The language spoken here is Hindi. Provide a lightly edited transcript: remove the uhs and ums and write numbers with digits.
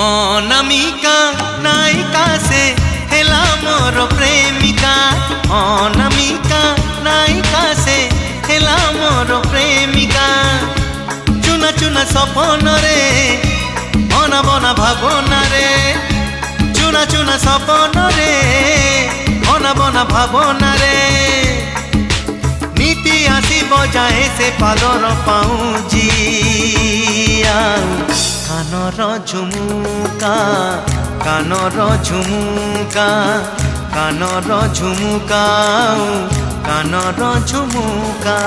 अनामिका नायिका से हेला मोर प्रेमिका। अनामिका नायिका से हेला मोर प्रेमिका। चुना चुना सपन रे बना बना भावना रे। चुना चुना सपन रे बना बना भावना रे। नीति आसी बजाए से पादर पाऊँजी कानर झुमुका कानर झुमुका कानर झुमुका कानर झुमुका।